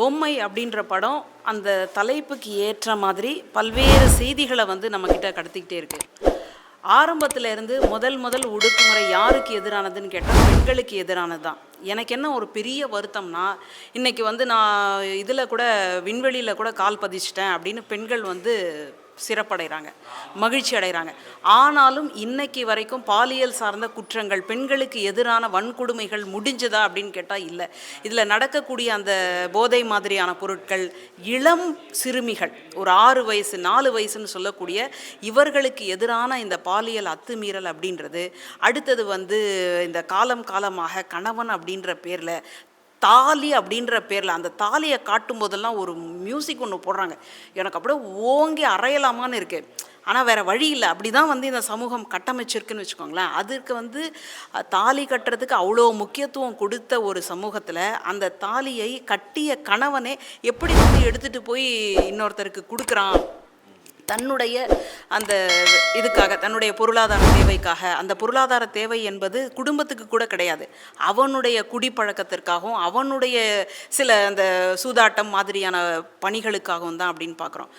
பொம்மை அப்படின்ற படம் அந்த தலைப்புக்கு ஏற்ற மாதிரி பல்வேறு செய்திகளை வந்து நம்மக்கிட்ட கடத்திக்கிட்டே இருக்குது. ஆரம்பத்தில் இருந்து முதல் ஒடுக்குமுறை யாருக்கு எதிரானதுன்னு கேட்டால் பெண்களுக்கு எதிரானது தான். எனக்கு என்ன ஒரு பெரிய வருத்தம்னா, இன்றைக்கி வந்து நான் இதில் கூட விண்வெளியில் கூட கால் பதிச்சிட்டேன் அப்படின்னு பெண்கள் வந்து சிறப்படைகிறாங்க, மகிழ்ச்சி அடைகிறாங்க. ஆனாலும் இன்னைக்கு வரைக்கும் பாலியல் சார்ந்த குற்றங்கள், பெண்களுக்கு எதிரான வன்கொடுமைகள் முடிஞ்சதா அப்படின்னு கேட்டால் இல்லை. இதில் நடக்கக்கூடிய அந்த போதை மாதிரியான பொருட்கள், இளம் சிறுமிகள் ஒரு 6 வயசு 4 வயசுன்னு சொல்லக்கூடிய இவர்களுக்கு எதிரான இந்த பாலியல் அத்துமீறல் அப்படின்றது, அடுத்தது வந்து இந்த காலமாக கணவன் அப்படின்ற பேரில் தாலி அப்படின்ற பேரில் அந்த தாலியை காட்டும் போதெல்லாம் ஒரு மியூசிக் ஒன்று போடுறாங்க. எனக்கு அப்படியே ஓங்கி அறையலாமான்னு இருக்குது. ஆனால் வேறு வழி இல்லை. அப்படி தான் வந்து இந்த சமூகம் கட்டமைச்சிருக்குன்னு வச்சுக்கோங்களேன். அதுக்கு வந்து தாலி கட்டுறதுக்கு அவ்வளோ முக்கியத்துவம் கொடுத்த ஒரு சமூகத்தில் அந்த தாலியை கட்டிய கணவனே எப்படி வந்து எடுத்துகிட்டு போய் இன்னொருத்தருக்கு கொடுக்குறான், தன்னுடைய அந்த இதுக்காக, தன்னுடைய பொருளாதார தேவைக்காக. அந்த பொருளாதார தேவை என்பது குடும்பத்துக்கு கூட கிடையாது, அவனுடைய குடிப்பழக்கத்திற்காகவும் அவனுடைய சில அந்த சூதாட்டம் மாதிரியான பணிகளுக்காகவும் தான் அப்படின்னு பார்க்குறோம்.